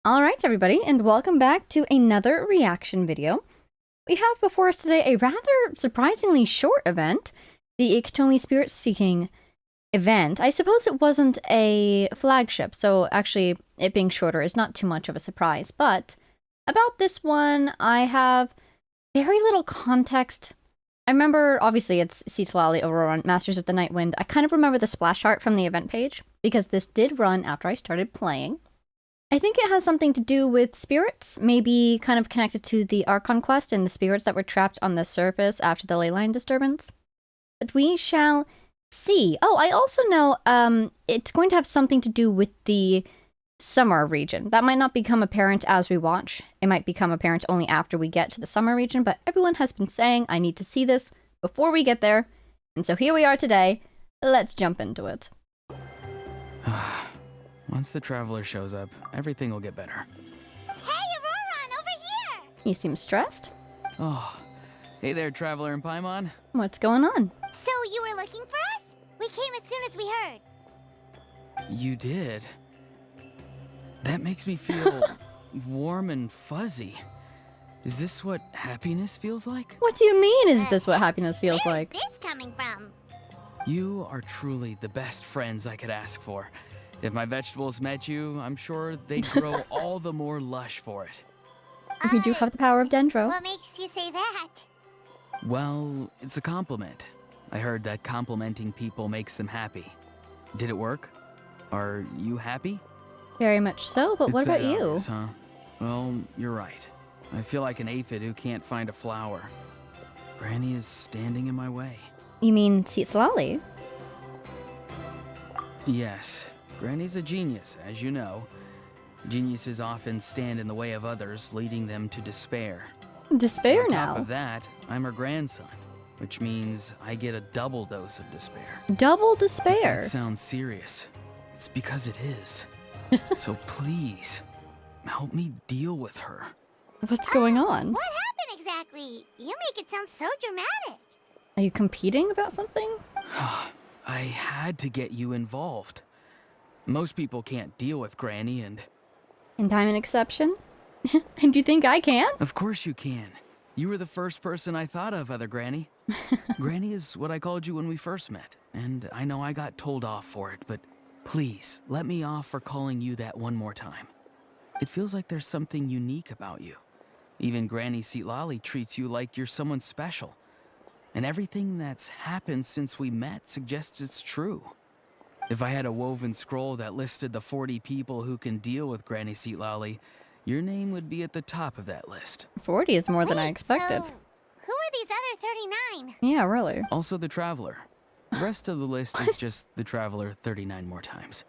Alright everybody, and welcome back to another reaction video. We have before us today a rather surprisingly short event, the Iktomi Spiritseeking event. I suppose it wasn't a flagship, so actually it being shorter is not too much of a surprise, but about this one I have very little context. I remember, obviously it's Spiritseeking Aurora Masters of the Night Wind. I kind of remember the splash art from the event page, because this did run after I started playing. I think it has something to do with spirits, maybe kind of connected to the Archon quest and the spirits that were trapped on the surface after the leyline disturbance. But we shall see. Oh, I also know it's going to have something to do with the summer region. That might not become apparent as we watch. It might become apparent only after we get to the summer region, but everyone has been saying I need to see this before we get there. And so here we are today. Let's jump into it. Once the traveler shows up, everything will get better. Hey, Aurora, over here! He seems stressed. Oh, hey there, traveler in Paimon. What's going on? So you were looking for us? We came as soon as we heard. You did? That makes me feel warm and fuzzy. Is this what happiness feels like? What do you mean, is this what happiness feels Where like? is this coming from? You are truly the best friends I could ask for. If my vegetables met you, I'm sure they'd grow all the more lush for it. We do have the power of Dendro. What makes you say that? Well, it's a compliment. I heard that complimenting people makes them happy. Did it work? Are you happy? Very much so, but It's what about that you? obvious, huh? Well, you're right. I feel like an aphid who can't find a flower. Granny is standing in my way. You mean Spiritseeking? Yes, Granny's a genius, as you know. Geniuses often stand in the way of others, leading them to despair. Despair On top now. of that, I'm her grandson, which means I get a double dose of despair. Double If despair. that sounds serious, it's because it is. So please, help me deal with her. What's going on? What happened exactly? You make it sound so dramatic. Are you competing about something? I had to get you involved. Most people can't deal with Granny, and... And I'm an exception? And do you think I can? Of course you can. You were the first person I thought of, other Granny. Granny is what I called you when we first met, and I know I got told off for it, but please, let me off for calling you that one more time. It feels like there's something unique about you. Even Granny Spiritseeking treats you like you're someone special. And everything that's happened since we met suggests it's true. If I had a woven scroll that listed the 40 people who can deal with Granny Spiritseeking, your name would be at the top of that list. 40 is more than I Wait, expected. So, who are these other 39? Yeah, really. Also the Traveler. The rest of the list is just the Traveler 39 more times.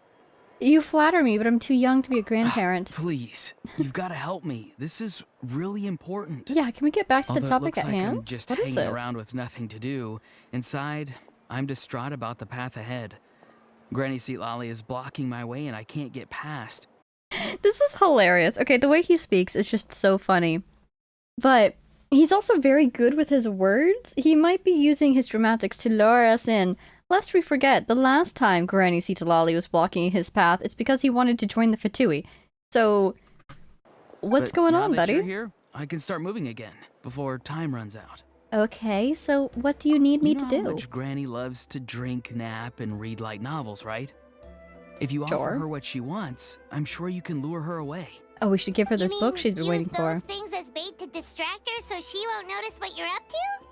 You flatter me, but I'm too young to be a grandparent. Please, you've got to help me. This is really important. Yeah, can we get back to the Although it topic looks at like hand? I'm just What is hanging it? around with nothing to do, inside, I'm distraught about the path ahead. Granny Spiritseeking is blocking my way and I can't get past. This is hilarious. Okay, the way he speaks is just so funny. But he's also very good with his words. He might be using his dramatics to lure us in. Lest we forget, the last time Granny Spiritseeking was blocking his path, it's because he wanted to join the Fatui. So, what's But going now on, that buddy? you're here, I can start moving again before time runs out. Okay, so what do you need me You know to do? how much Granny loves to drink, nap, and read light novels, right? If you Sure. offer her what she wants, I'm sure you can lure her away. Oh, we should give her this You book mean she's been use waiting those for. things as bait to distract her so she won't notice what you're up to?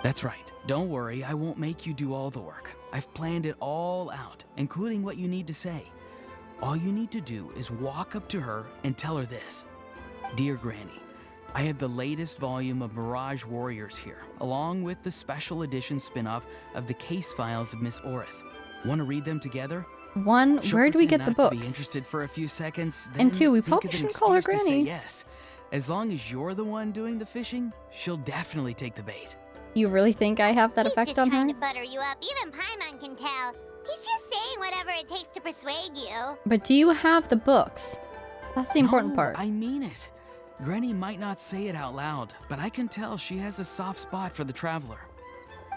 That's right. Don't worry, I won't make you do all the work. I've planned it all out, including what you need to say. All you need to do is walk up to her and tell her this. Dear Granny, I have the latest volume of Mirage Warriors here, along with the special edition spin-off of the Case Files of Miss Orith. Want to read them together? One, She'll where do we pretend get the not to be books? interested for a few seconds, And then two, we think probably of an shouldn't call her excuse to say Granny. yes. As long as you're the one doing the fishing, she'll definitely take the bait. You really think I have that He's effect just on trying her? to butter you up. Even Paimon can tell. He's just saying whatever it takes to persuade you. But do you have the books? That's the important No, part. I mean it. Granny might not say it out loud, but I can tell she has a soft spot for the Traveler.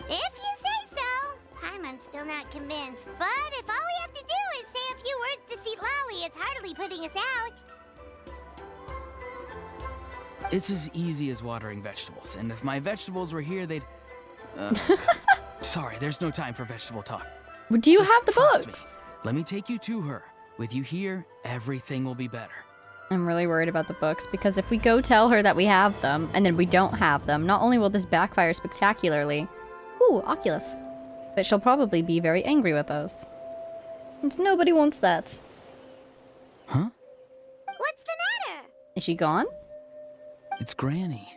If you say so. Paimon's still not convinced. But if all we have to do is say a few words to Spiritseeking, it's hardly really putting us out. It's as easy as watering vegetables, and if my vegetables were here, they'd... Sorry, there's no time for vegetable talk. Do you Just have the trust books? me. Let me take you to her. With you here, everything will be better. I'm really worried about the books, because if we go tell her that we have them, and then we don't have them, not only will this backfire spectacularly... Ooh, Oculus. But she'll probably be very angry with us. And nobody wants that. Huh? What's the matter? Is she gone? It's Granny.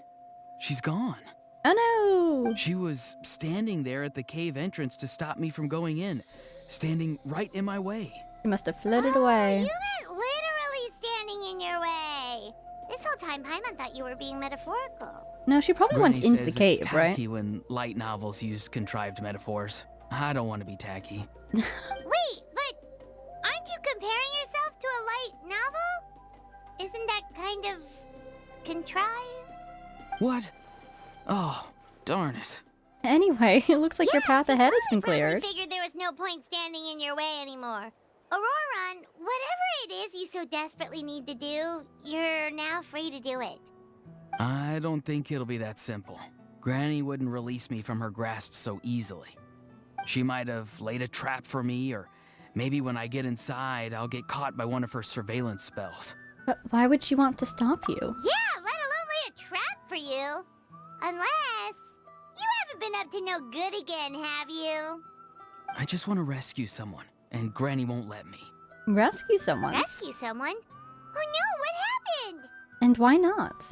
She's gone. Oh no! She was standing there at the cave entrance to stop me from going in. Standing right in my way. She must have flitted away. You meant literally standing in your way. This whole time, Paimon thought you were being metaphorical. No, she probably Granny went into the says cave, it's right? tacky when light novels use contrived metaphors. I don't want to be tacky. Wait, but aren't you comparing yourself to a light novel? Isn't that kind of contrived? What? Oh, darn it. Anyway, it looks like your path so ahead has Lily been probably cleared. figured there was no point standing in your way anymore. Auroron, whatever it is you so desperately need to do, you're now free to do it. I don't think it'll be that simple. Granny wouldn't release me from her grasp so easily. She might have laid a trap for me, or maybe when I get inside, I'll get caught by one of her surveillance spells. But why would she want to stop you? Yeah, let alone lay a trap for you. Unless you haven't been up to no good again, have you? I just want to rescue someone, and Granny won't let me. Rescue someone? Rescue someone? Oh no, what happened? And why not?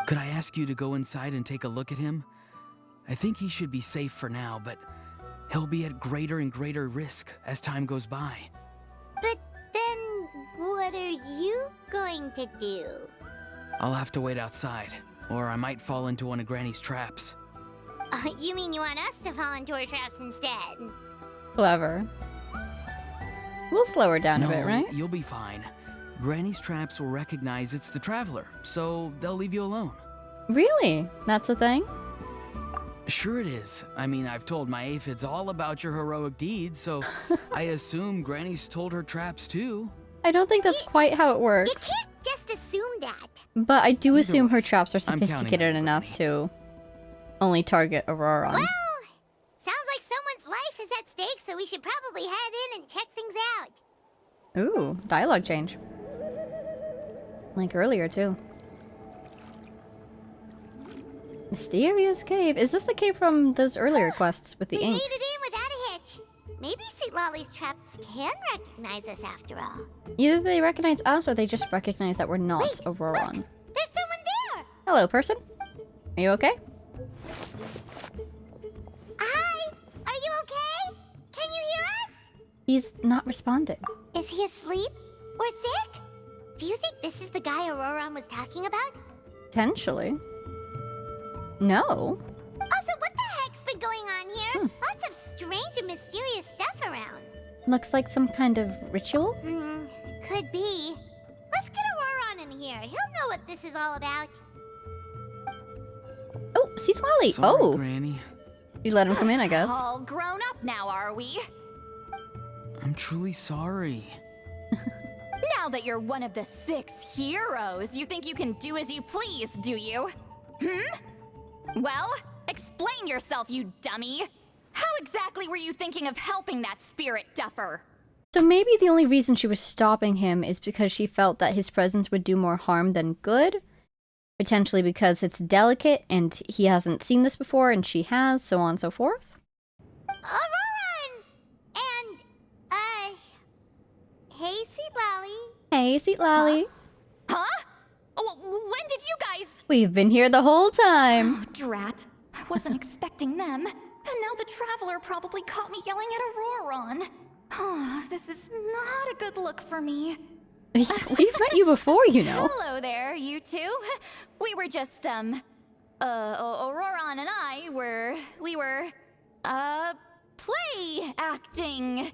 Could I ask you to go inside and take a look at him? I think he should be safe for now, but he'll be at greater and greater risk as time goes by. But then, what are you going to do? I'll have to wait outside, or I might fall into one of Granny's traps. You mean you want us to fall into her traps instead? Clever. We'll slow her down a bit, right? You'll be fine. Granny's traps will recognize it's the traveler, so they'll leave you alone. Really? That's a thing? Sure it is. I mean, I've told my aphids all about your heroic deeds, so I assume Granny's told her traps too. I don't think that's quite how it works. You can't just assume that. But I do Either assume way, her traps are I'm counting sophisticated on enough Granny. to only target Auroron. Well, sounds like someone's life is at stake, so we should probably head in and check things out. Ooh, dialogue change. Like earlier, too. Mysterious cave. Is this the cave from those earlier quests with the We ink? made it in without a hitch. Maybe St. Lolly's traps can recognize us after all. Either they recognize us or they just recognize that we're not Wait, Auroron. Look, there's someone there. Hello, person. Are you okay? Hi, are you okay? Can you hear us? He's not responding. Is he asleep or sick? Do you think this is the guy Auroron was talking about? Potentially. No. Also, what the heck's been going on here? Lots of strange and mysterious stuff around. Looks like some kind of ritual? Could be. Let's get Auroron in here. He'll know what this is all about. Oh, see Smiley. Sorry, Oh, Granny. you let him come in, I guess. All grown up now, are we? I'm truly sorry. Now that you're one of the 6 heroes, you think you can do as you please, do you? Well, explain yourself, you dummy! How exactly were you thinking of helping that spirit duffer? So maybe the only reason she was stopping him is because she felt that his presence would do more harm than good. Potentially because it's delicate and he hasn't seen this before and she has, so on and so forth. Auroron! And, hey, Sweet Lolly. Hey, Seat Lally. Huh? When did you guys... We've been here the whole time. Oh, drat. I wasn't expecting them. And now the Traveler probably caught me yelling at Auroron. Oh, this is not a good look for me. We've met you before, you know. Hello there, you two. We were just, Auroron and I we were, play acting.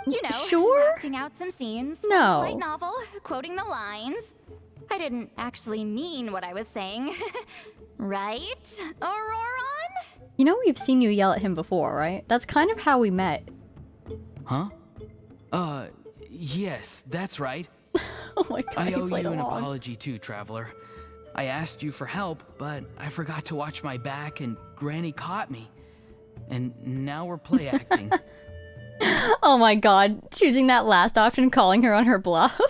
You know, Sure? acting out some scenes from No. a light novel, quoting the lines. I didn't actually mean what I was saying. Right, Auroron? You know we've seen you yell at him before, right? That's kind of how we met. Huh? Yes, that's right. Oh my god, I he owe played you an along. apology too, Traveler. I asked you for help, but I forgot to watch my back and Granny caught me. And now we're play acting. Oh my god, choosing that last option, calling her on her bluff.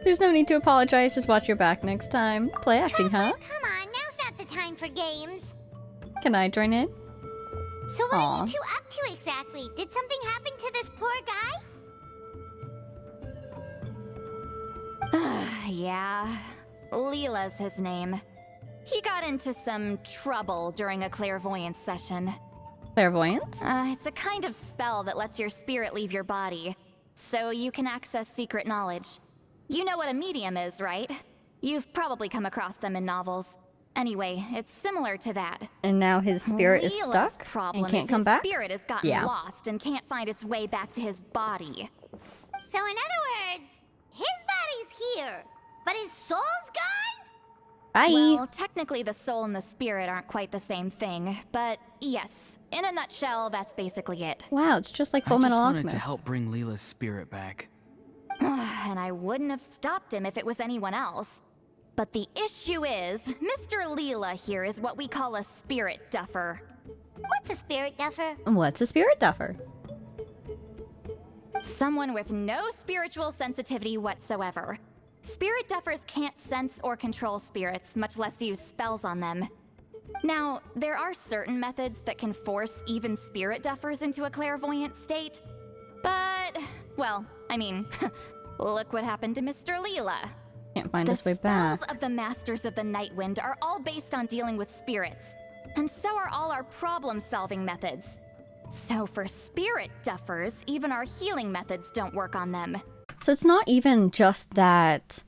There's no need to apologize, just watch your back next time. Play acting, huh? Come on, now's not the time for games. Can I join in? So what Aw. are you two up to exactly? Did something happen to this poor guy? Yeah, Leela's his name. He got into some trouble during a clairvoyance session. Clairvoyance? It's a kind of spell that lets your spirit leave your body, so you can access secret knowledge. You know what a medium is, right? You've probably come across them in novels. Anyway, it's similar to that. And now his spirit is Leela's stuck problem and can't is come his back? spirit has gotten Yeah. lost and can't find its way back to his body. So in other words, his body's here, but his soul's gone? Bye! Well, technically the soul and the spirit aren't quite the same thing, but yes, in a nutshell, that's basically it. Wow, it's just like I Full just Metal wanted Alchemist. to help bring Leela's spirit back. And I wouldn't have stopped him if it was anyone else. But the issue is, Mr. Leela here is what we call a spirit duffer. What's a spirit duffer? What's a spirit duffer? Someone with no spiritual sensitivity whatsoever. Spirit duffers can't sense or control spirits, much less use spells on them. Now, there are certain methods that can force even spirit duffers into a clairvoyant state, but, well, I mean, look what happened to Mr. Leela. Can't find The his way back. spells of the Masters of the Nightwind are all based on dealing with spirits, and so are all our problem-solving methods. So for spirit duffers, even our healing methods don't work on them. So it's not even just that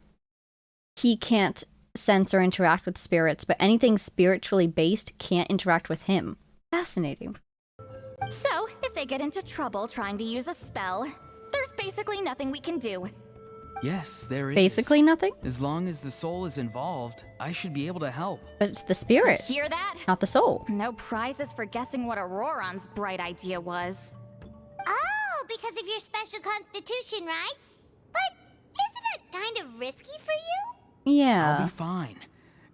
he can't sense or interact with spirits, but anything spiritually based can't interact with him. Fascinating. So, if they get into trouble trying to use a spell, there's basically nothing we can do. Yes, there is. Basically nothing, As long as the soul is involved, I should be able to help. but it's the spirit, Hear that? not the soul. No prizes for guessing what Auroron's bright idea was. Oh, because of your special constitution, right? But isn't that kind of risky for you? I'll Yeah. be fine.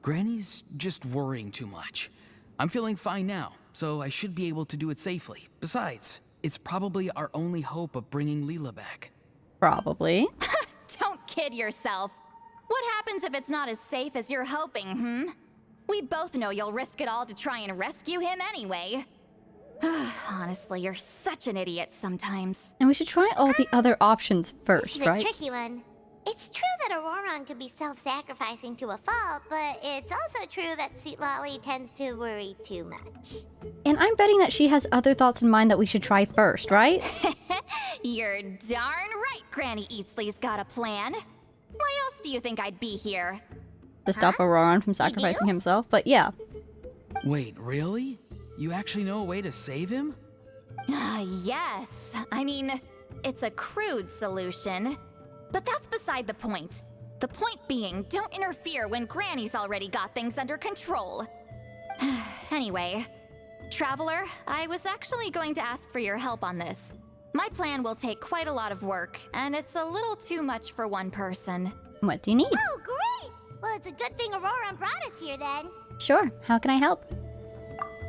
Granny's just worrying too much. I'm feeling fine now, so I should be able to do it safely. Besides, it's probably our only hope of bringing Leela back. Probably. Don't kid yourself. What happens if it's not as safe as you're hoping, We both know you'll risk it all to try and rescue him anyway. Honestly, you're such an idiot sometimes. And we should try all the other options This first, is a right? tricky one. It's true that Auroron could be self-sacrificing to a fault, but it's also true that Sweet Lolly tends to worry too much. And I'm betting that she has other thoughts in mind that we should try first, right? You're darn right Granny Eatsley's got a plan. Why else do you think I'd be here? To stop Auroron from sacrificing himself, but yeah. Wait, really? You actually know a way to save him? Yes. I mean, it's a crude solution. But that's beside the point. The point being, don't interfere when Granny's already got things under control. Anyway, Traveler, I was actually going to ask for your help on this. My plan will take quite a lot of work, and it's a little too much for one person. What do you need? Oh, great! Well, it's a good thing Auroron brought us here then. Sure, how can I help?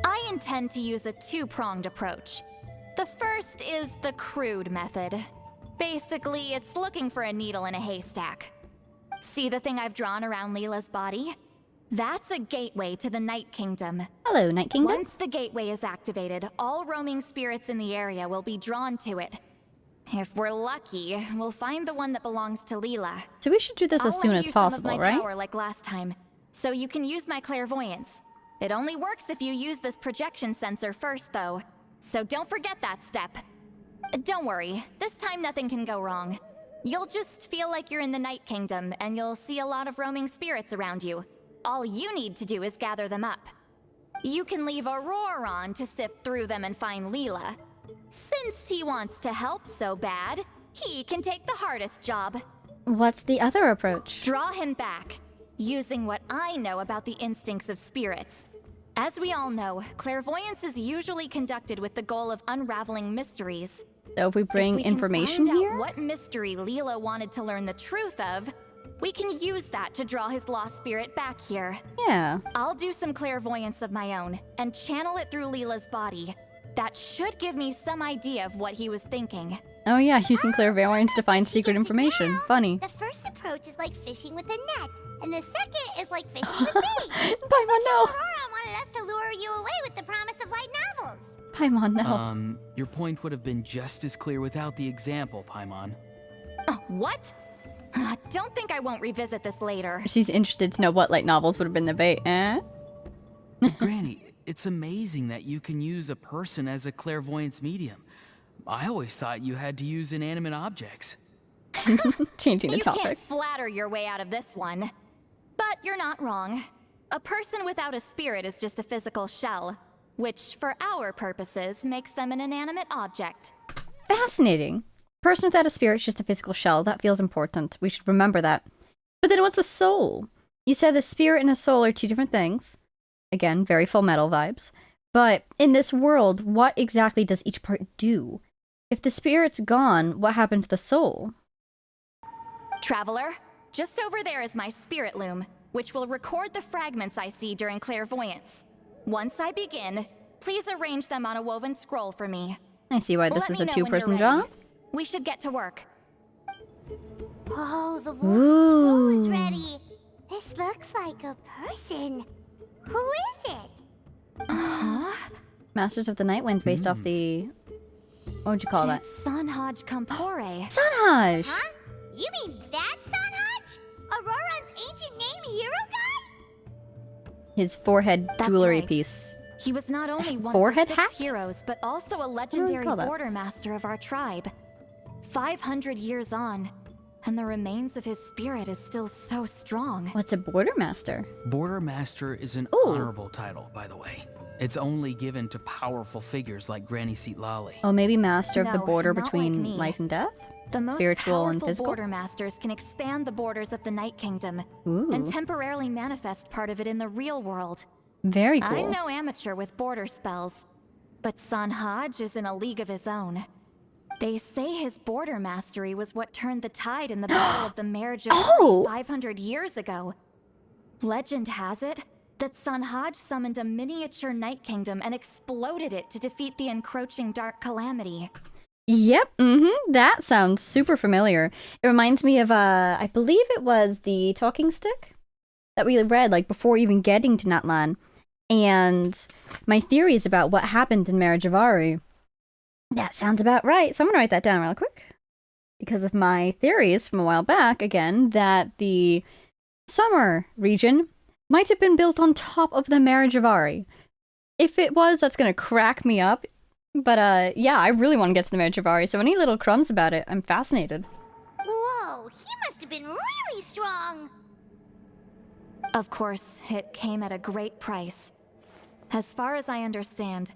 I intend to use a two-pronged approach. The first is the crude method. Basically, it's looking for a needle in a haystack. See the thing I've drawn around Leela's body? That's a gateway to the Night Kingdom. Hello, Night Kingdom. Once the gateway is activated, all roaming spirits in the area will be drawn to it. If we're lucky, we'll find the one that belongs to Leela. So we should do this as I'll soon lend as you some of possible, my right? power like last time, so you can use my clairvoyance. It only works if you use this projection sensor first, though. So don't forget that step. Don't worry, this time nothing can go wrong. You'll just feel like you're in the Night Kingdom, and you'll see a lot of roaming spirits around you. All you need to do is gather them up. You can leave Auroron to sift through them and find Leela. Since he wants to help so bad, he can take the hardest job. What's the other approach? Draw him back, using what I know about the instincts of spirits. As we all know, clairvoyance is usually conducted with the goal of unraveling mysteries. So if we bring information if we can here? find out what mystery Leela wanted to learn the truth of, we can use that to draw his lost spirit back here. Yeah. I'll do some clairvoyance of my own and channel it through Leela's body. That should give me some idea of what he was thinking. Oh yeah, using clairvoyance to find secret information. Funny. The first approach is like fishing with a net, and the second is like fishing with bait. Paimon, no! Aurora wanted us to lure you away with the promise of light novels. Paimon, no. Your point would have been just as clear without the example, Paimon. What? Don't think I won't revisit this later. She's interested to know what light novels would have been the bait, eh? Granny, it's amazing that you can use a person as a clairvoyance medium. I always thought you had to use inanimate objects. Changing the You topic. can't flatter your way out of this one. But you're not wrong. A person without a spirit is just a physical shell, which, for our purposes, makes them an inanimate object. Fascinating. Person without a spirit is just a physical shell. That feels important. We should remember that. But then what's a soul? You said a spirit and a soul are two different things. Again, very Full Metal vibes. But in this world, what exactly does each part do? If the spirit's gone, what happened to the soul? Traveler, just over there is my spirit loom, which will record the fragments I see during clairvoyance. Once I begin, please arrange them on a woven scroll for me. I see why this Let is me a know when two-person you're ready. job. We should get to work. Oh, the woven scroll is Ooh. ready. This looks like a person. Who is it? Masters of the Night Wind based off the... What would you call that? It's Sanhaj Kampore. Sanhaj! Huh? You mean that Sanhaj? Auroran's ancient name hero guy? His forehead That's jewelry right. piece. He was not only one Forehead of the hat? 6 heroes, but also a do we legendary call that? border master of our tribe. 500 years on, and the remains of his spirit is still so strong. What's a border master? Border Master is an Ooh. honorable title, by the way. It's only given to powerful figures like Granny Seat Lolly. Oh, maybe master of the No, border not like between me. life and death? The most Spiritual and powerful physical? border masters can expand the borders of the Night Kingdom Ooh, and temporarily manifest part of it in the real world. very cool. I'm no amateur with border spells, but Sanhaj is in a league of his own. They say his border mastery was what turned the tide in the Battle of the Marriage of Oh! 500 years ago. Legend has it that Sanhaj summoned a miniature Night Kingdom and exploded it to defeat the encroaching Dark Calamity. Yep, that sounds super familiar. It reminds me of, I believe it was the Talking Stick that we read, like, before even getting to Natlan. And my theories about what happened in Marriage of Ari. That sounds about right. So I'm gonna write that down real quick. Because of my theories from a while back, again, that the Summer region might have been built on top of the Marriage of Ari. If it was, that's gonna crack me up. But, yeah, I really want to get to the Marriage of Ari, so any little crumbs about it, I'm fascinated. Whoa, he must have been really strong. Of course, it came at a great price. As far as I understand,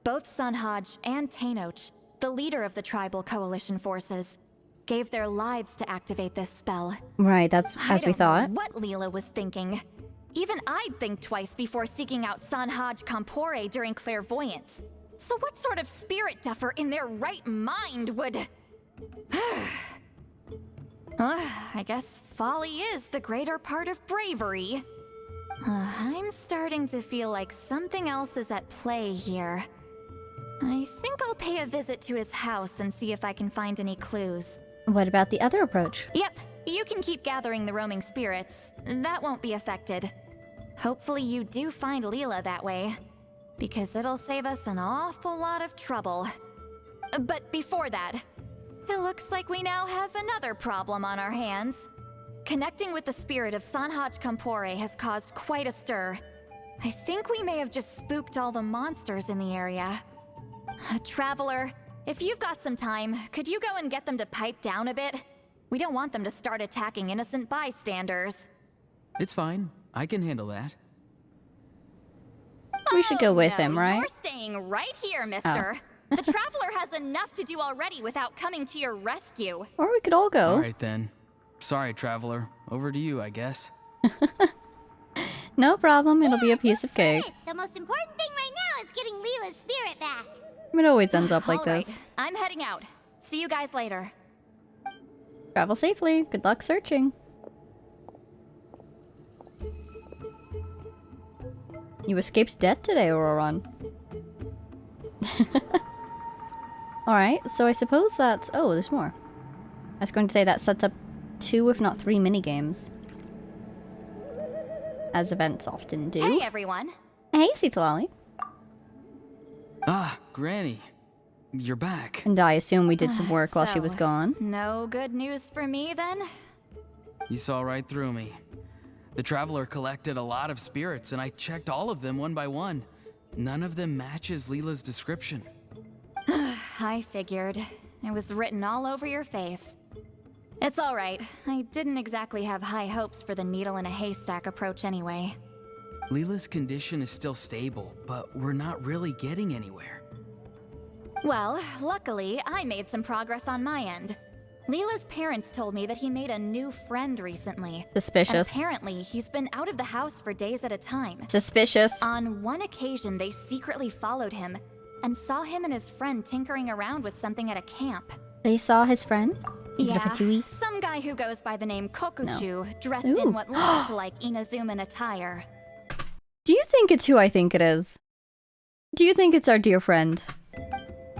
both Sanhaj and Tainoch, the leader of the tribal coalition forces, gave their lives to activate this spell. Right, that's as we thought. I don't know what Leela was thinking. Even I'd think twice before seeking out Sanhaj Kampore during clairvoyance. So what sort of spirit duffer in their right mind would... I guess folly is the greater part of bravery. I'm starting to feel like something else is at play here. I think I'll pay a visit to his house and see if I can find any clues. What about the other approach? Yep, you can keep gathering the roaming spirits. That won't be affected. Hopefully you do find Leela that way, because it'll save us an awful lot of trouble. But before that, it looks like we now have another problem on our hands. Connecting with the spirit of Sanhaj Kampore has caused quite a stir. I think we may have just spooked all the monsters in the area. Traveler, if you've got some time, could you go and get them to pipe down a bit? We don't want them to start attacking innocent bystanders. It's fine. I can handle that. We should go with no, him, right? You're staying right here, mister. The Traveler has enough to do already without coming to your rescue. Or we could all go. All right, then. Sorry, Traveler. Over to you, I guess. No problem, it'll be a piece of cake. The most important thing right now is getting Leela's spirit back. It always ends up like All right, this. I'm heading out. See you guys later. Travel safely. Good luck searching. You escaped death today, Auroron. Alright, so I suppose that's... Oh, there's more. I was going to say that sets up 2, if not 3 minigames. As events often do. Hey, everyone. Hey, Citalali. Ah, Granny. You're back. And I assume we did some work while she was So, gone. No good news for me, then? You saw right through me. The Traveler collected a lot of spirits, and I checked all of them one by one. None of them matches Leela's description. I figured. It was written all over your face. It's alright. I didn't exactly have high hopes for the needle in a haystack approach anyway. Leela's condition is still stable, but we're not really getting anywhere. Well, luckily, I made some progress on my end. Leela's parents told me that he made a new friend recently. Suspicious. And apparently, he's been out of the house for days at a time. Suspicious. On one occasion, they secretly followed him and saw him and his friend tinkering around with something at a camp. They saw his friend? Is it a Yeah, Fatui? some guy who goes by the name Kokuchu, dressed Ooh. in what looked like Inazuman attire. Do you think it's who I think it is? Do you think it's our dear friend?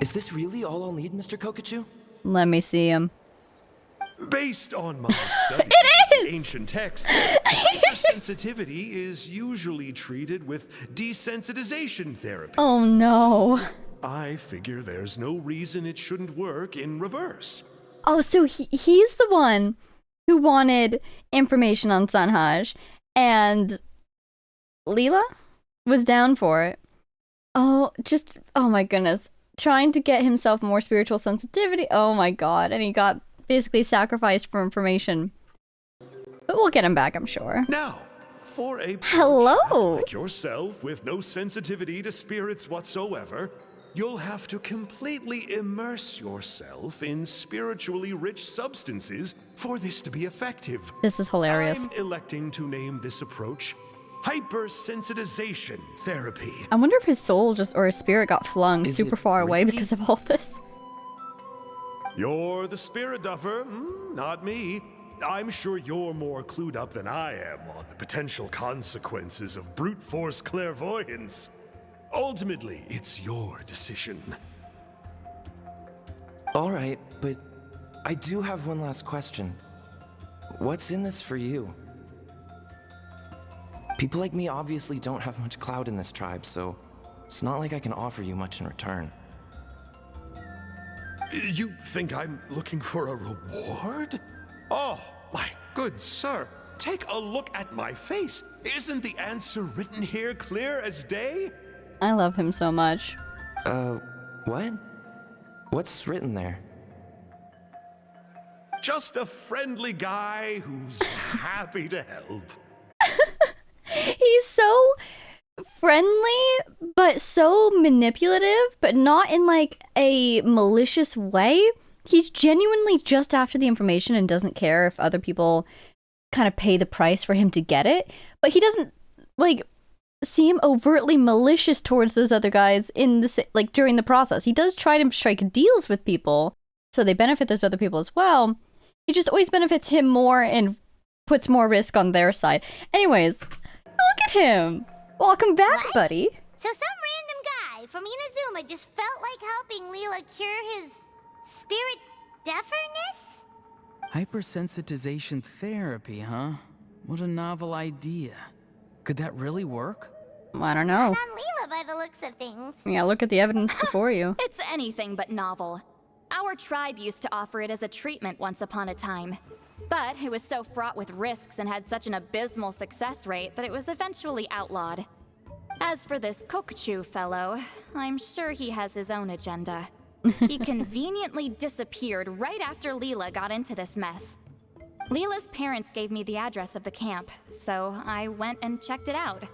Is this really all I'll need, Mr. Kokachu? Let me see him. Based on my study of the ancient text, hypersensitivity is usually treated with desensitization therapy. Oh no. I figure there's no reason it shouldn't work in reverse. Oh, so he's the one who wanted information on Sanhaj, and Leela was down for it. Oh, oh my goodness. Trying to get himself more spiritual sensitivity. Oh my god. And he got basically sacrificed for information. But we'll get him back, I'm sure. Now, for a Hello. like yourself with no sensitivity to spirits whatsoever, you'll have to completely immerse yourself in spiritually rich substances for this to be effective. This is hilarious. I'm electing to name this approach hypersensitization therapy. I wonder if his soul or his spirit got flung Is super it far away risky? because of all this. You're the spirit duffer, not me. I'm sure you're more clued up than I am on the potential consequences of brute force clairvoyance. Ultimately, it's your decision. All right, but I do have one last question. What's in this for you? People like me obviously don't have much clout in this tribe, so it's not like I can offer you much in return. You think I'm looking for a reward? Oh, my good sir, take a look at my face. Isn't the answer written here clear as day? I love him so much. What? What's written there? Just a friendly guy who's happy to help. He's so friendly, but so manipulative, but not in like a malicious way. He's genuinely just after the information and doesn't care if other people kind of pay the price for him to get it. But he doesn't like seem overtly malicious towards those other guys in the like during the process. He does try to strike deals with people so they benefit those other people as well. It just always benefits him more and puts more risk on their side. Anyways, look at him. Welcome back, What? buddy. So some random guy from Inazuma just felt like helping Leela cure his spirit deaferness? Hypersensitization therapy, huh? What a novel idea. Could that really work? I don't know. On Leela by the looks of things. Yeah, look at the evidence before you. It's anything but novel. Our tribe used to offer it as a treatment once upon a time. But it was so fraught with risks and had such an abysmal success rate that it was eventually outlawed. As for this Kokuchu fellow, I'm sure he has his own agenda. He conveniently disappeared right after Leela got into this mess. Leela's parents gave me the address of the camp, so I went and checked it out.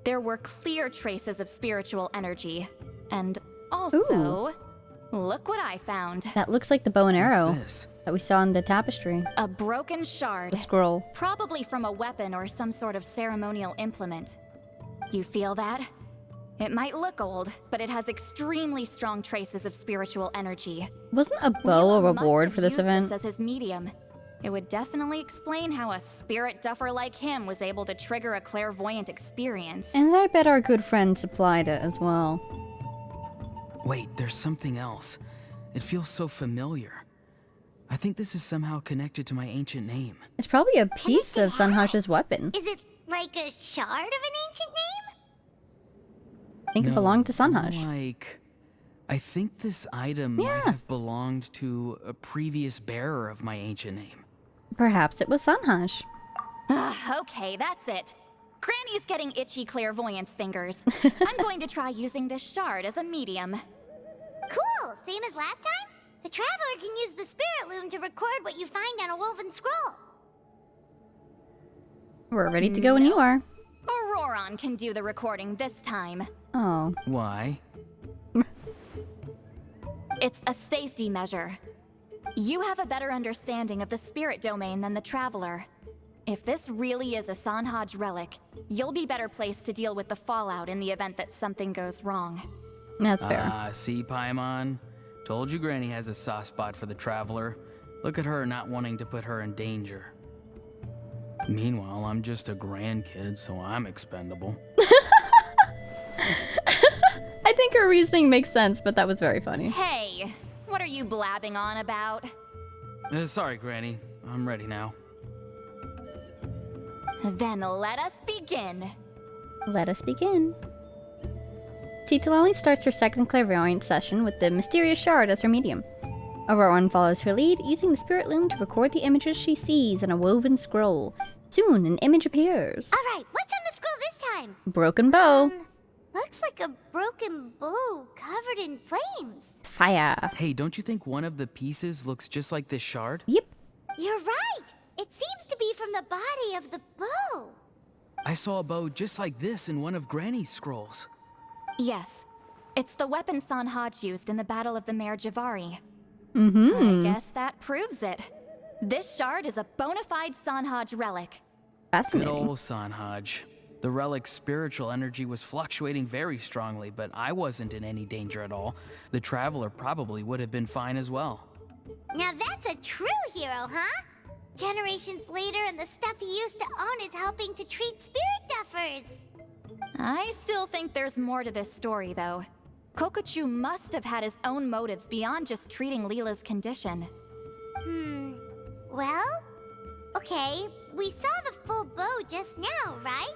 There were clear traces of spiritual energy. And also, look what I found. That looks like the bow and arrow What's this? that we saw in the tapestry. A broken shard. The scroll. Probably from a weapon or some sort of ceremonial implement. You feel that? It might look old, but it has extremely strong traces of spiritual energy. Wasn't a bow a Lila must reward have for this used event? as his medium. It would definitely explain how a spirit duffer like him was able to trigger a clairvoyant experience. And I bet our good friend supplied it as well. Wait, there's something else. It feels so familiar. I think this is somehow connected to my ancient name. It's probably a piece of Sunhush's weapon. Is it like a shard of an ancient name? I think it belonged to Sunhush. I think this item might have belonged to a previous bearer of my ancient name. Perhaps it was Sunhush. Okay, that's it. Granny's getting itchy clairvoyance fingers. I'm going to try using this shard as a medium. Cool, same as last time? The Traveler can use the Spirit Loom to record what you find on a woven scroll. We're ready to go when you are. Auroron can do the recording this time. Oh. Why? It's a safety measure. You have a better understanding of the spirit domain than the Traveler. If this really is a Sanhaj relic, you'll be better placed to deal with the fallout in the event that something goes wrong. That's fair. See, Paimon? Told you Granny has a soft spot for the Traveler. Look at her not wanting to put her in danger. Meanwhile, I'm just a grandkid, so I'm expendable. I think her reasoning makes sense, but that was very funny. Hey, what are you blabbing on about? Sorry, Granny. I'm ready now. Then let us begin. Let us begin. Titalali starts her second clairvoyant session with the mysterious shard as her medium. Auroran follows her lead, using the spirit loom to record the images she sees in a woven scroll. Soon, an image appears. Alright, what's on the scroll this time? Broken bow. Looks like a broken bow covered in flames. Fire. Hey, don't you think one of the pieces looks just like this shard? Yep. You're right! It seems to be from the body of the bow. I saw a bow just like this in one of Granny's scrolls. Yes, it's the weapon Sanhaj used in the Battle of the Mare Javari. Mm-hmm. I guess that proves it. This shard is a bona fide Sanhaj relic. Good Fascinating. old Sanhaj. The relic's spiritual energy was fluctuating very strongly, but I wasn't in any danger at all. The Traveler probably would have been fine as well. Now that's a true hero, huh? Generations later and the stuff he used to own is helping to treat spirit duffers. I still think there's more to this story, though. Kokochu must have had his own motives beyond just treating Leela's condition. Well? Okay, we saw the full bow just now, right?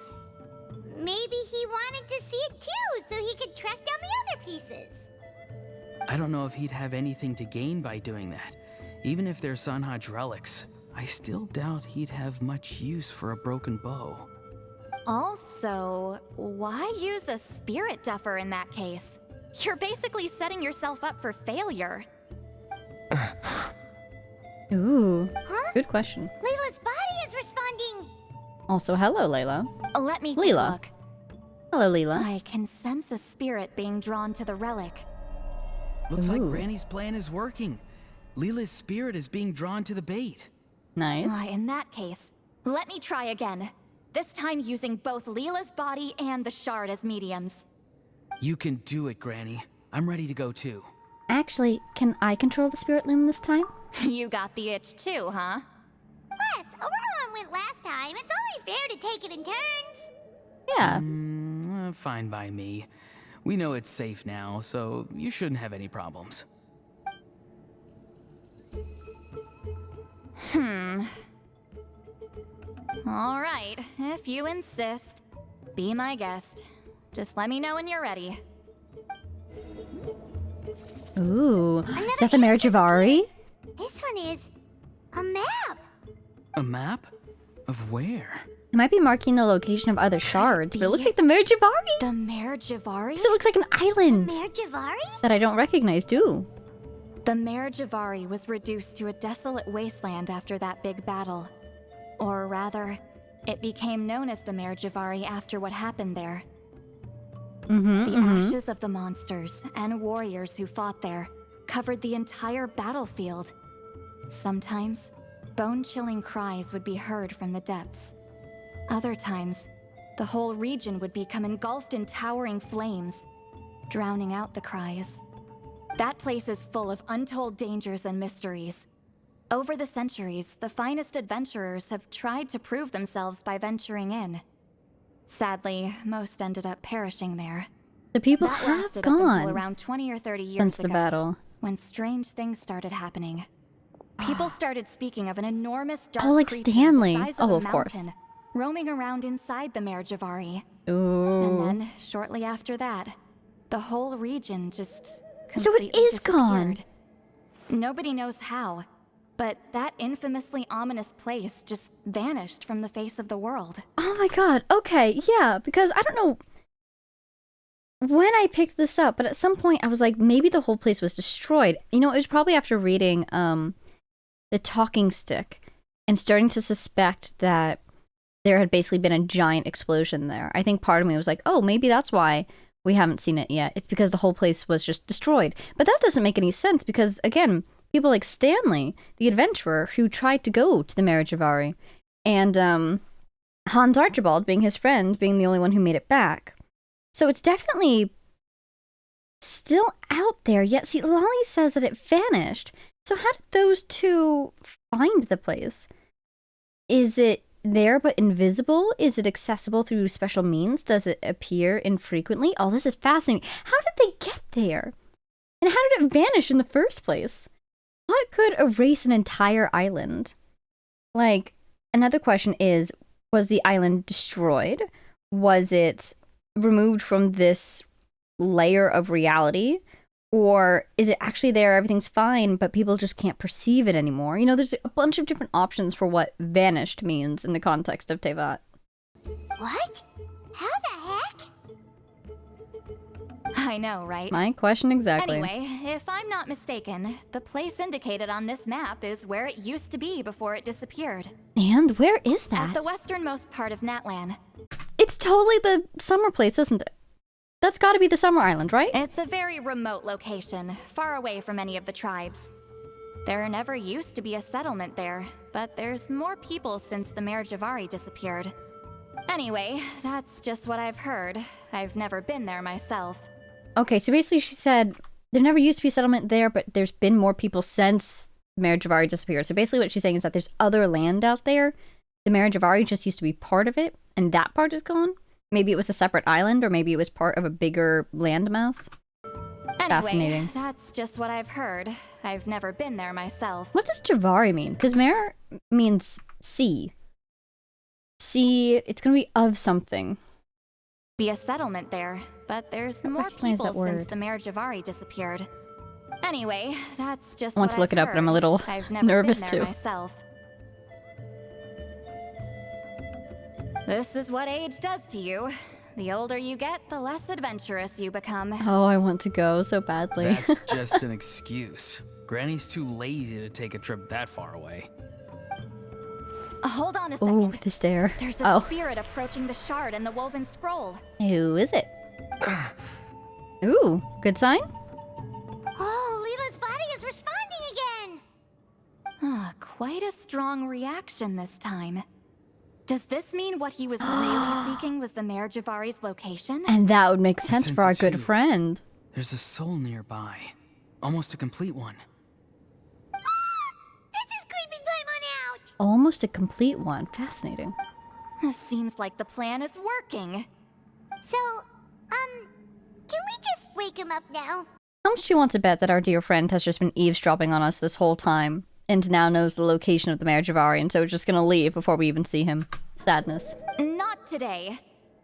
Maybe he wanted to see it too, so he could track down the other pieces. I don't know if he'd have anything to gain by doing that. Even if they're Sanhaj relics, I still doubt he'd have much use for a broken bow. Also, why use a spirit duffer in that case? You're basically setting yourself up for failure. Ooh. Huh? Good question. Layla's body is responding. Also, hello, Layla. Let me take Leela. a look. Hello, Leela. I can sense a spirit being drawn to the relic. Looks like Ooh. Granny's plan is working. Leela's spirit is being drawn to the bait. Nice. Why, in that case, let me try again. This time using both Leela's body and the shard as mediums. You can do it, Granny. I'm ready to go too. Actually, can I control the spirit loom this time? You got the itch too, huh? Yes, Auroran went last time. It's only fair to take it in turns. Yeah. Fine by me. We know it's safe now, so you shouldn't have any problems. All right, if you insist. Be my guest. Just let me know when you're ready. Ooh. Is that the Mare Javari? This one is a map. A map? Of where? It might be marking the location of other shards, but it looks like the Mare Javari. The Mare Javari? It looks like an island Mare Javari? that I don't recognize too. The Mare Javari was reduced to a desolate wasteland after that big battle. Or rather, it became known as the Mare Javari after what happened there. The ashes of the monsters and warriors who fought there covered the entire battlefield. Sometimes, bone-chilling cries would be heard from the depths. Other times, the whole region would become engulfed in towering flames, drowning out the cries. That place is full of untold dangers and mysteries. Over the centuries, the finest adventurers have tried to prove themselves by venturing in. Sadly, most ended up perishing there. The people That have lasted up until gone around 20 or 30 years since the ago, battle. when strange things started happening. People started speaking of an enormous dark Oh, like creature Stanley. the size of Oh, a of course. mountain, roaming around inside the Mare Javari. Ooh. And then, shortly after that, the whole region just So it completely is gone. disappeared. Nobody knows how, but that infamously ominous place just vanished from the face of the world. Oh my god. Okay, yeah, because I don't know when I picked this up, but at some point I was like, maybe the whole place was destroyed. You know, it was probably after reading The Talking Stick and starting to suspect that there had basically been a giant explosion there. I think part of me was like, oh, maybe that's why we haven't seen it yet. It's because the whole place was just destroyed. But that doesn't make any sense because, again, people like Stanley, the adventurer, who tried to go to the Mare Javari, and Hans Archibald, being his friend, being the only one who made it back. So it's definitely still out there, yet see, Lolly says that it vanished. So how did those two find the place? Is it there but invisible? Is it accessible through special means? Does it appear infrequently? Oh, this is fascinating. How did they get there? And how did it vanish in the first place? What could erase an entire island? Like, another question is, was the island destroyed? Was it removed from this layer of reality? Or is it actually there, everything's fine, but people just can't perceive it anymore? You know, there's a bunch of different options for what vanished means in the context of Tevat. What? How the heck? I know, right? My question exactly. Anyway, if I'm not mistaken, the place indicated on this map is where it used to be before it disappeared. And where is that? At the westernmost part of Natlan. It's totally the summer place, isn't it? That's gotta be the summer island, right? It's a very remote location, far away from any of the tribes. There never used to be a settlement there, but there's more people since the Mare Javari disappeared. Anyway, that's just what I've heard. I've never been there myself. Okay, so basically she said there never used to be a settlement there, but there's been more people since Mare Javari disappeared. So basically what she's saying is that there's other land out there. The Mare Javari just used to be part of it, and that part is gone. Maybe it was a separate island, or maybe it was part of a bigger landmass. Anyway, Fascinating. that's just what I've heard. I've never been there myself. What does Javari mean? Because Mare means sea. Sea, it's gonna be of something. Be a settlement there, but there's more recognize that people since word. the Mare Javari disappeared. Anyway, that's just I want what to look I've it up, but I'm a heard. little I've never nervous been there too. myself. This is what age does to you. The older you get, the less adventurous you become. Oh, I want to go so badly. That's just an excuse. Granny's too lazy to take a trip that far away. Hold on a Ooh, second. the stare. There's a Oh, spirit approaching the shard and the woven scroll. who is it? Ooh, good sign? Oh, Leela's body is responding again! Ah, quite a strong reaction this time. Does this mean what he was really seeking was the Mare Javari's location? And that would make sense sense for our it good too. friend. There's a soul nearby. Almost a complete one. This is creeping Paimon out! Almost a complete one. Fascinating. Seems like the plan is working. So, can we just wake him up now? How much do you want to bet that our dear friend has just been eavesdropping on us this whole time and now knows the location of the Mare Javari, and so we're just gonna leave before we even see him? Sadness. Not today.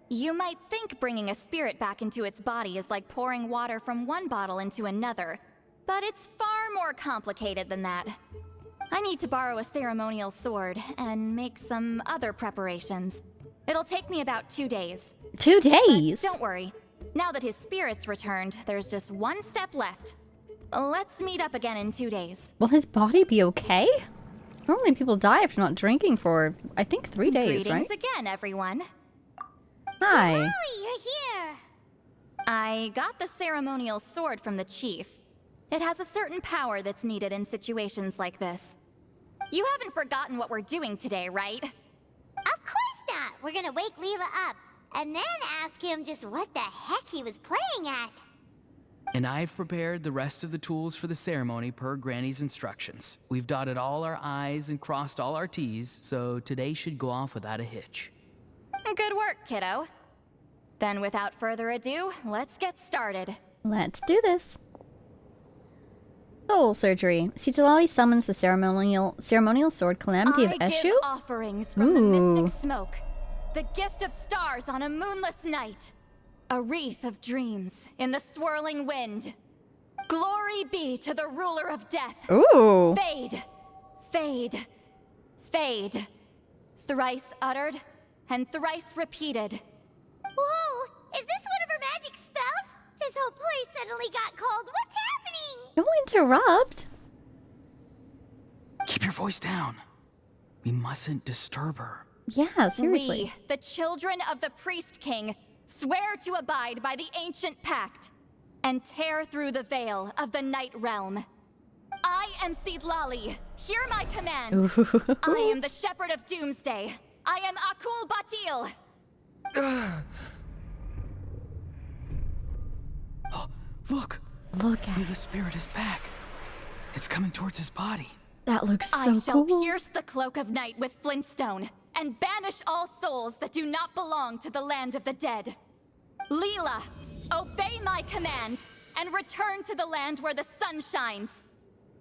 You might think bringing a spirit back into its body is like pouring water from one bottle into another, but it's far more complicated than that. I need to borrow a ceremonial sword and make some other preparations. It'll take me about 2 days. 2 days? Don't worry. Now that his spirit's returned, there's just one step left. Let's meet up again in 2 days. Will his body be okay? Normally people die after not drinking for, I think, 3 days, Greetings right? again, everyone. Hi. Oh, you're here! I got the ceremonial sword from the chief. It has a certain power that's needed in situations like this. You haven't forgotten what we're doing today, right? Of course not! We're gonna wake Leela up. and then ask him just what the heck he was playing at. And I've prepared the rest of the tools for the ceremony per Granny's instructions. We've dotted all our I's and crossed all our T's, so today should go off without a hitch. Good work, kiddo. Then without further ado, let's get started. Let's do this. Soul surgery. Sitalali summons the ceremonial sword Calamity of I Eshu. give offerings from the mystic smoke, the gift of stars on a moonless night, a wreath of dreams in the swirling wind. Glory be to the ruler of death. Ooh. Fade, fade, fade. Thrice uttered and thrice repeated. Whoa! Is this one of her magic spells? This whole place suddenly got cold. What's happening? Don't interrupt. Keep your voice down. We mustn't disturb her. Yeah, seriously. We, the children of the Priest King, swear to abide by the ancient pact and tear through the veil of the Night Realm. I am Sitlali. Hear my command. I am the Shepherd of Doomsday. I am Akul Batil. Oh, look! Look at The spirit is back. It's coming towards his body. that. Looks so I shall cool. pierce the cloak of night with flintstone and banish all souls that do not belong to the land of the dead. Leela, obey my command and return to the land where the sun shines.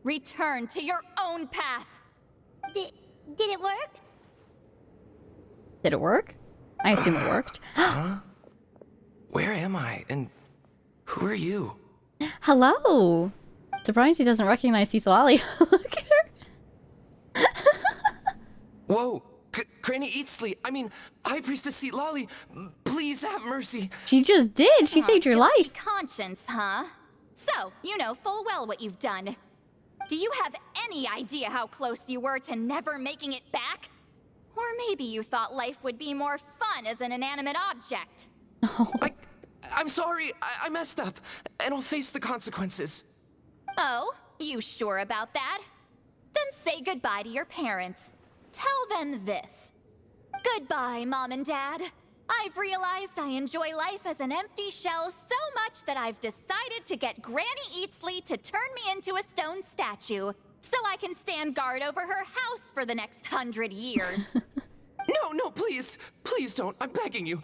Return to your own path. Did it work? Did it work? I assume it worked. Huh? Where am I? And who are you? Hello. Surprised he doesn't recognize Sitalali. Look at her. Whoa! Granny Eatsley, High Priestess Sitlali, please have mercy. She just did. She saved your Guilty life. conscience, huh? So, you know full well what you've done. Do you have any idea how close you were to never making it back? Or maybe you thought life would be more fun as an inanimate object. I'm sorry, I messed up, and I'll face the consequences. Oh, you sure about that? Then say goodbye to your parents. Tell them this. Goodbye, Mom and Dad. I've realized I enjoy life as an empty shell so much that I've decided to get Granny Eatsley to turn me into a stone statue, so I can stand guard over her house for the next 100 years. No, please. Please don't. I'm begging you.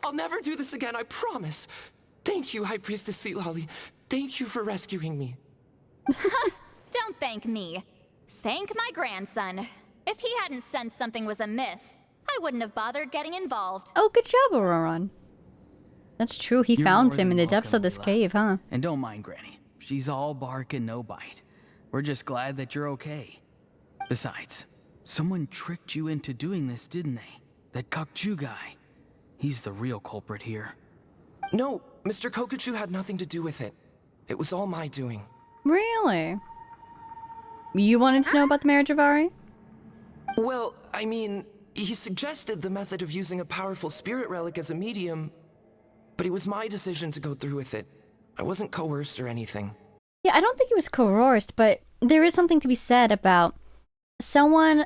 I'll never do this again, I promise. Thank you, High Priestess Sitlali. Thank you for rescuing me. Don't thank me. Thank my grandson. If he hadn't sensed something was amiss, I wouldn't have bothered getting involved. Oh, good job, Auroron. That's true. He You're found more him than in the depths of welcome, this Leela. cave, huh? And don't mind Granny. She's all bark and no bite. We're just glad that you're okay. Besides, someone tricked you into doing this, didn't they? That Kakju guy. He's the real culprit here. No, Mr. Kokuchu had nothing to do with it. It was all my doing. Really? You wanted to know about the marriage of Ari? Well, he suggested the method of using a powerful spirit relic as a medium, but it was my decision to go through with it. I wasn't coerced or anything. Yeah, I don't think he was coerced, but there is something to be said about someone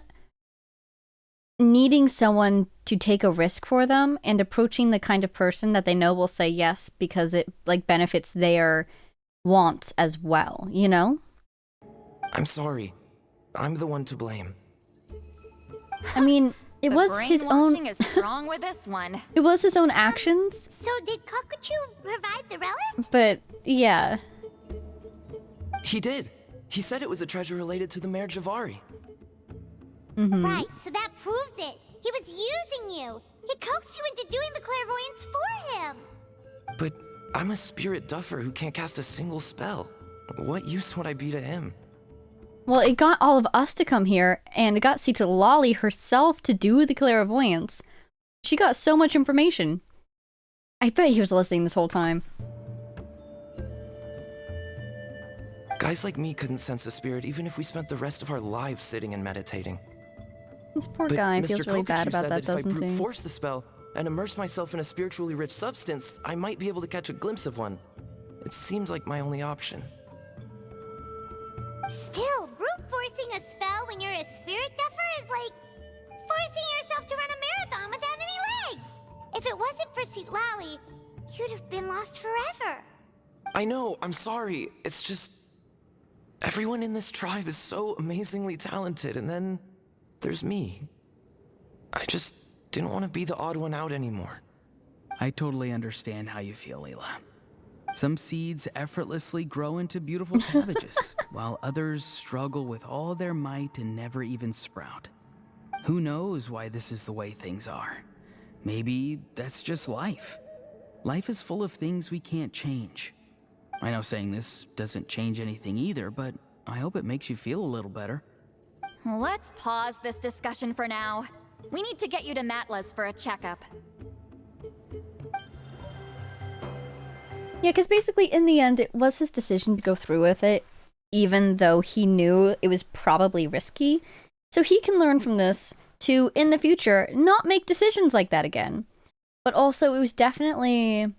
needing someone to take a risk for them and approaching the kind of person that they know will say yes because it benefits their wants as well, you know? I'm sorry. I'm the one to blame. I mean, it The was his own brainwashing is strong with this one. it was his own actions, So did Kokuchu provide the relic? but yeah. He did. He said it was a treasure related to the marriage of Ari. Right, so that proves it. He was using you. He coaxed you into doing the clairvoyance for him. But I'm a spirit duffer who can't cast a single spell. What use would I be to him? Well, it got all of us to come here, and it got Sitalali herself to do the clairvoyance. She got so much information. I bet he was listening this whole time. Guys like me couldn't sense a spirit even if we spent the rest of our lives sitting and meditating. This poor But guy Mr. feels really bad Kokuchu about said that, if I doesn't brute he? force the spell and immerse myself in a spiritually rich substance, I might be able to catch a glimpse of one. It seems like my only option. Still, brute forcing a spell when you're a spirit duffer is like forcing yourself to run a marathon without any legs. If it wasn't for Spiritseek Lally, you'd have been lost forever. I know, I'm sorry. It's just... everyone in this tribe is so amazingly talented, and then there's me. I just didn't want to be the odd one out anymore. I totally understand how you feel, Leela. Some seeds effortlessly grow into beautiful cabbages, while others struggle with all their might and never even sprout. Who knows why this is the way things are? Maybe that's just life. Life is full of things we can't change. I know saying this doesn't change anything either, but I hope it makes you feel a little better. Let's pause this discussion for now. We need to get you to Matla's for a checkup. Yeah, because basically in the end, it was his decision to go through with it, even though he knew it was probably risky. So he can learn from this to, in the future, not make decisions like that again. But also, it was definitely,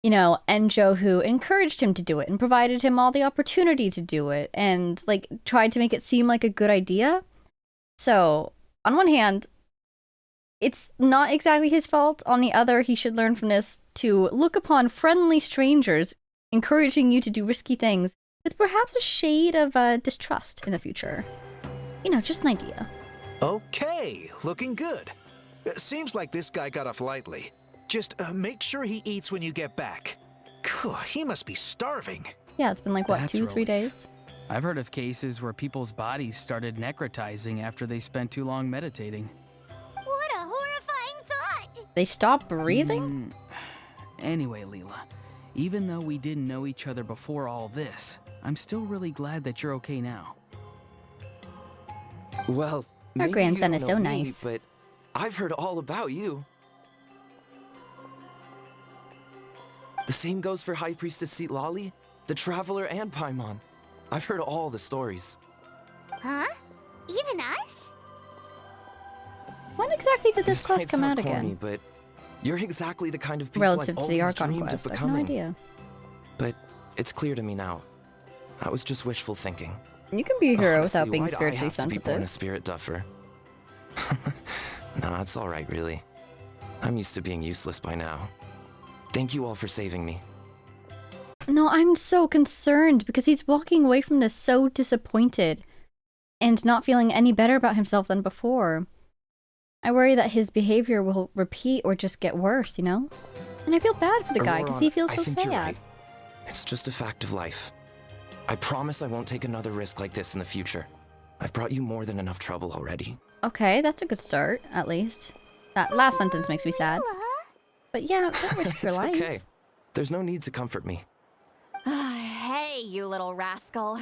you know, Enjo who encouraged him to do it and provided him all the opportunity to do it and, like, tried to make it seem like a good idea. So, on one hand, it's not exactly his fault. On the other, he should learn from this to look upon friendly strangers encouraging you to do risky things with perhaps a shade of distrust in the future. You know, just an idea. Okay, looking good. Seems like this guy got off lightly. Just make sure he eats when you get back. He must be starving. Yeah, it's been like, what, That's 2-3 relief. days? I've heard of cases where people's bodies started necrotizing after they spent too long meditating. What a horrifying thought! They stop breathing? Anyway, Leela, even though we didn't know each other before all this, I'm still really glad that you're okay now. Well, maybe grandson you is don't so know me, nice. but I've heard all about you. The same goes for High Priestess Seat Lolly, the Traveler, and Paimon. I've heard all the stories. Huh? Even us? When exactly did this class might come sound out corny, again? but you're exactly the kind of people Relative I've to the always Archon dreamed quest, of I have no becoming. idea. But it's clear to me now. That was just wishful thinking. You can be a hero Honestly, without being why'd I spiritually have to be born a sensitive. spirit duffer? Nah, it's alright, really. I'm used to being useless by now. Thank you all for saving me. No, I'm so concerned because he's walking away from this so disappointed and not feeling any better about himself than before. I worry that his behavior will repeat or just get worse, you know? And I feel bad for the guy because he feels I so think sad. you're right. It's just a fact of life. I promise I won't take another risk like this in the future. I've brought you more than enough trouble already. Okay, that's a good start, at least. That last sentence makes me sad. But yeah, don't risk your It's life. okay. There's no need to comfort me. Hey, you little rascal.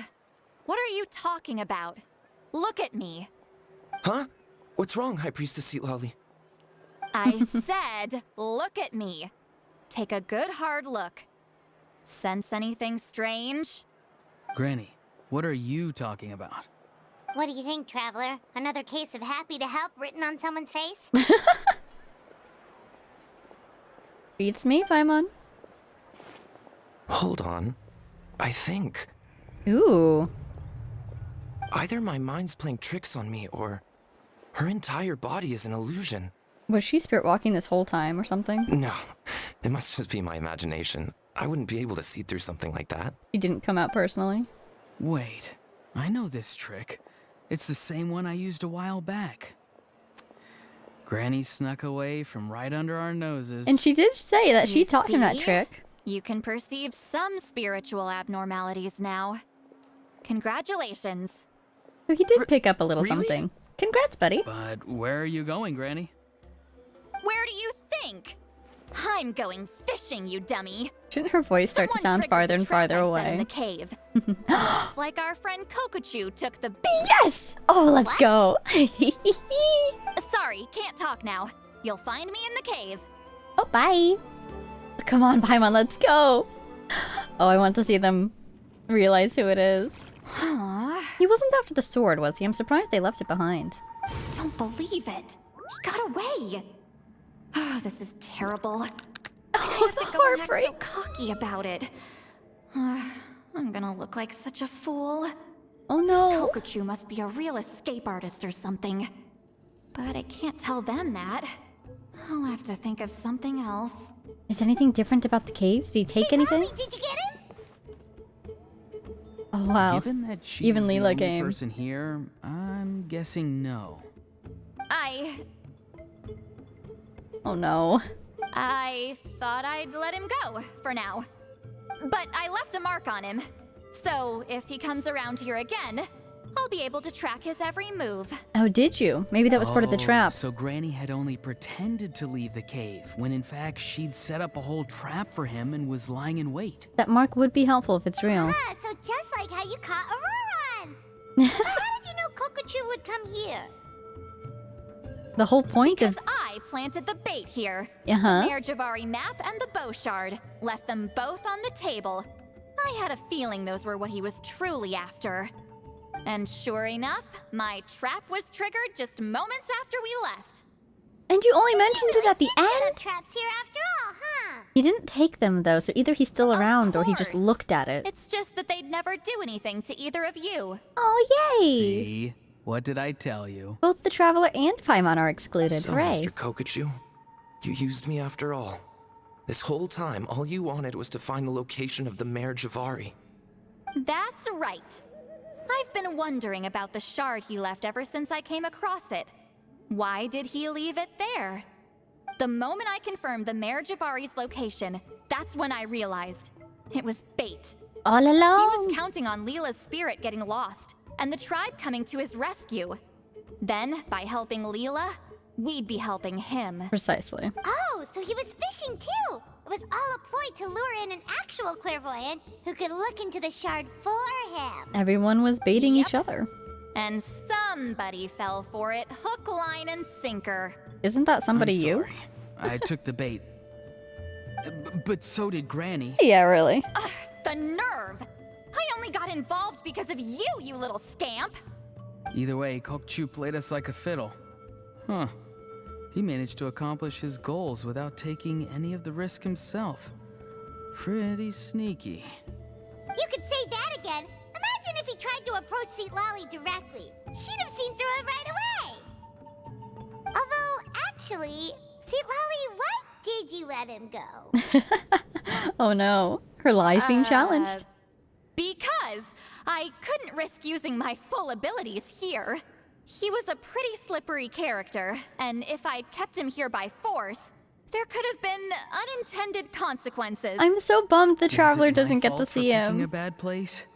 What are you talking about? Look at me. Huh? What's wrong, High Priestess Seat Lolly? I said, look at me. Take a good hard look. Sense anything strange? Granny, what are you talking about? What do you think, Traveler? Another case of happy to help written on someone's face? Beats me, Paimon. Hold on. I think Ooh. either my mind's playing tricks on me or her entire body is an illusion. Was she spirit walking this whole time or something? No, it must just be my imagination. I wouldn't be able to see through something like that. She didn't come out personally. Wait, I know this trick. It's the same one I used a while back. Granny snuck away from right under our noses. And she did say that she You taught him that see? trick. You can perceive some spiritual abnormalities now. Congratulations. So he did pick up a little really? something. Congrats, buddy. But where are you going, Granny? Where do you think? I'm going fishing, you dummy. Shouldn't her voice start to Someone sound triggered farther the and trap farther I set away? in the cave. Looks like our friend Kokochu took the Yes! Oh, let's go. Sorry, can't talk now. You'll find me in the cave. Oh, bye. Come on, Paimon, let's go. Oh, I want to see them realize who it is. Huh? He wasn't after the sword, was he? I'm surprised they left it behind. Don't believe it. He got away. Oh, this is terrible. I Oh, have the to go and act so heartbreak. cocky about it. I'm gonna look like such a fool. Oh, no. Kokochu must be a real escape artist or something. But I can't tell them that. I'll have to think of something else. Is anything different about the caves? Did he take anything? Mommy, did you get him? Oh wow. Given that she's Even the Leela only came. person here, I'm guessing no. Oh no. I thought I'd let him go for now. But I left a mark on him. So if he comes around here again, I'll be able to track his every move. Oh, did you? Maybe that was part of the trap. So Granny had only pretended to leave the cave, when in fact she'd set up a whole trap for him and was lying in wait. That mark would be helpful if it's real. Ah, so just like how you caught Auroron. But how did you know Kokochu would come here? The whole point Because of... I planted the bait here. Uh-huh. The Mayor Javari map and the bow shard. Left them both on the table. I had a feeling those were what he was truly after. And sure enough, my trap was triggered just moments after we left. And you only mentioned it at the Set end? up traps here after all, huh? He didn't take them though, so either he's still around or he just course. looked at it. It's just that they'd never do anything to either of you. Oh, yay! See? What did I tell you? Both the Traveler and Paimon are excluded. So, Hooray. Mr. Kokochu, you used me after all. This whole time, all you wanted was to find the location of the Mayor Javari. That's right. I've been wondering about the shard he left ever since I came across it. Why did he leave it there? The moment I confirmed the Mayor Javari's location, that's when I realized it was bait. All He along. was counting on Leela's spirit getting lost, and the tribe coming to his rescue. Then, by helping Leela, we'd be helping him. Precisely. Oh, so he was fishing too. It was all a ploy to lure in an actual clairvoyant who could look into the shard for him. Everyone was baiting each other. And somebody fell for it, hook, line, and sinker. Isn't that somebody I'm you? sorry. I took the bait. But so did Granny. Yeah, really. The nerve! I only got involved because of you, you little scamp! Either way, Kokchu played us like a fiddle. Huh. He managed to accomplish his goals without taking any of the risk himself. Pretty sneaky. You could say that again. Imagine if he tried to approach Seat Lolly directly. She'd have seen through it right away. Although, actually, Seat Lolly, why did you let him go? Oh no. Her lie's being challenged. Because I couldn't risk using my full abilities here. He was a pretty slippery character, and if I'd kept him here by force, there could have been unintended consequences. I'm so bummed the Was Traveler it my doesn't get to fault for see picking a him. bad place?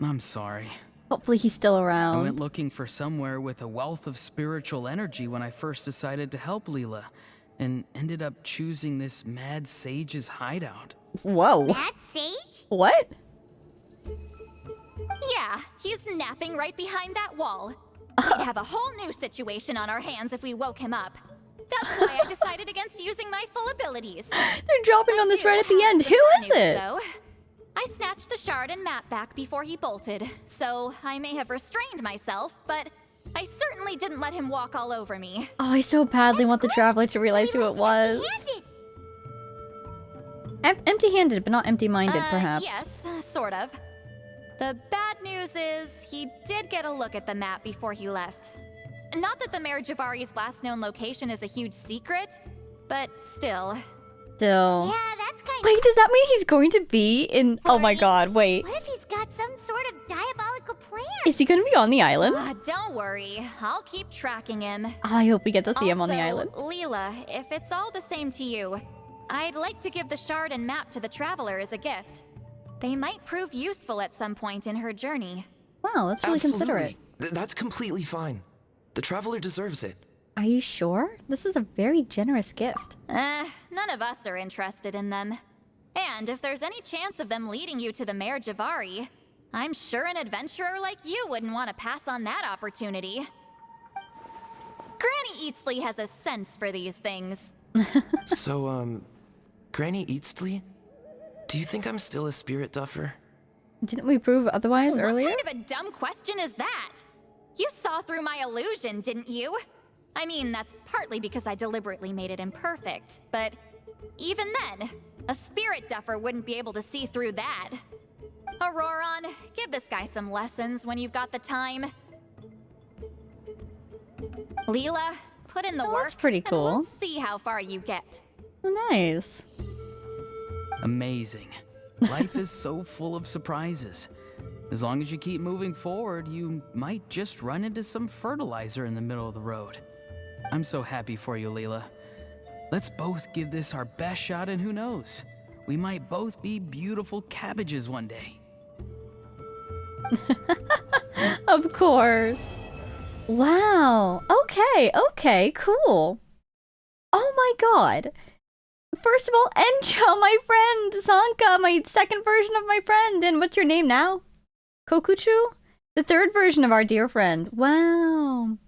I'm sorry. Hopefully he's still I went around. looking for somewhere with a wealth of spiritual energy when I first decided to help Leela, and ended up choosing this mad sage's hideout. Whoa. Mad Sage? What? Yeah, he's napping right behind that wall. We'd have a whole new situation on our hands if we woke him up. That's why I decided against using my full abilities. They're dropping on this do right at the have end. some Who good is news, it? though. I snatched the shard and map back before he bolted, so I may have restrained myself, but I certainly didn't let him walk all over me. Oh, I so badly want the Traveler to realize who it was. Empty-handed. Empty-handed, but not empty-minded, perhaps. Yes, sort of. The bad news is he did get a look at the map before he left. Not that the Mayor Javari's last known location is a huge secret, but still. Still. Yeah, that's kind of... Wait, does that mean he's going to be in... Oh my god, wait. What if he's got some sort of diabolical plan? Is he going to be on the island? Don't worry, I'll keep tracking him. I hope we get to see him on the Also, island. Leela, if it's all the same to you, I'd like to give the shard and map to the Traveler as a gift. They might prove useful at some point in her journey. Wow, that's really considerate. That's completely fine. The Traveler deserves it. Are you sure? This is a very generous gift. None of us are interested in them. And if there's any chance of them leading you to the Mayor Javari, I'm sure an adventurer like you wouldn't want to pass on that opportunity. Granny Eatsley has a sense for these things. So, Granny Eatsley? Do you think I'm still a spirit duffer? Didn't we prove otherwise earlier? What kind of a dumb question is that? You saw through my illusion, didn't you? I mean, that's partly because I deliberately made it imperfect, but even then, a spirit duffer wouldn't be able to see through that. Auroron, give this guy some lessons when you've got the time. Leela, put in the Oh, work. that's pretty And cool. we'll see how far you get. Oh, nice. Amazing. Life is so full of surprises. As long as you keep moving forward, you might just run into some fertilizer in the middle of the road. I'm so happy for you, Leela. Let's both give this our best shot, and who knows? We might both be beautiful cabbages one day. Of course. Wow. Okay, cool. Oh my god. First of all, Enjo, my friend, Sanka, my second version of my friend, and what's your name now? Kokuchu? The third version of our dear friend. Wow.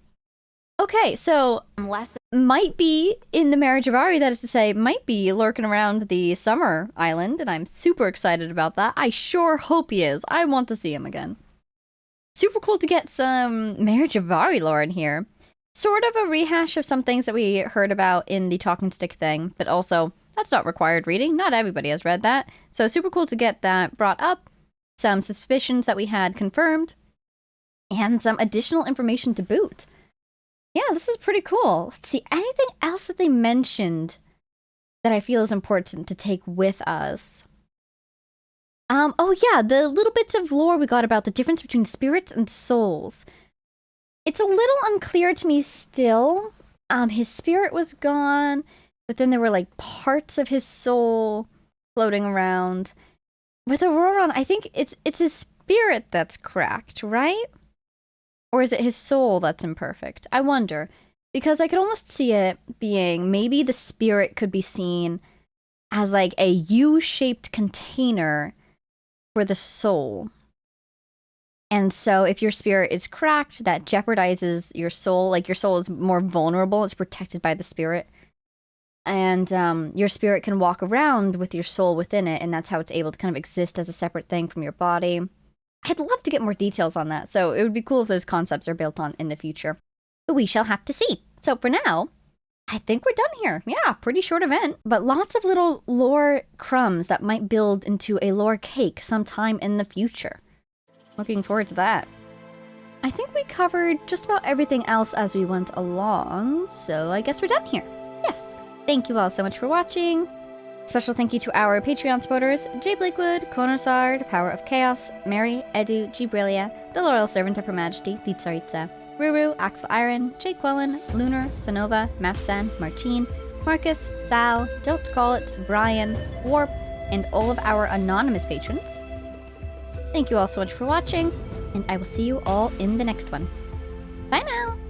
Okay, so Unless might be in the Marriage of Ari, that is to say, might be lurking around the Summer Island, and I'm super excited about that. I sure hope he is. I want to see him again. Super cool to get some Marriage of Ari lore in here. Sort of a rehash of some things that we heard about in the Talking Stick thing, but also, that's not required reading. Not everybody has read that. So super cool to get that brought up, some suspicions that we had confirmed, and some additional information to boot. Yeah, this is pretty cool. Let's see, anything else that they mentioned that I feel is important to take with us? Oh yeah, the little bits of lore we got about the difference between spirits and souls. It's a little unclear to me still. His spirit was gone, but then there were like parts of his soul floating around. With Auroron, I think it's his spirit that's cracked, right? Or is it his soul that's imperfect? I wonder. Because I could almost see it being maybe the spirit could be seen as like a U-shaped container for the soul. And so if your spirit is cracked, that jeopardizes your soul. Like your soul is more vulnerable. It's protected by the spirit. And your spirit can walk around with your soul within it. And that's how it's able to kind of exist as a separate thing from your body. I'd love to get more details on that. So it would be cool if those concepts are built on in the future. But we shall have to see. So for now, I think we're done here. Yeah, pretty short event. But lots of little lore crumbs that might build into a lore cake sometime in the future. Looking forward to that. I think we covered just about everything else as we went along. So I guess we're done here. Yes. Thank you all so much for watching. Special thank you to our Patreon supporters, Jay Blakewood, Konosard, Power of Chaos, Mary, Edu, Gibrilia, The Loyal Servant of Her Majesty, the Tsaritsa, Ruru, Axel Iron, Jay Quellen, Lunar, Sonova, Massan, Martine, Marcus, Sal, Don't Call It, Brian, Warp, and all of our anonymous patrons. Thank you all so much for watching, and I will see you all in the next one. Bye now!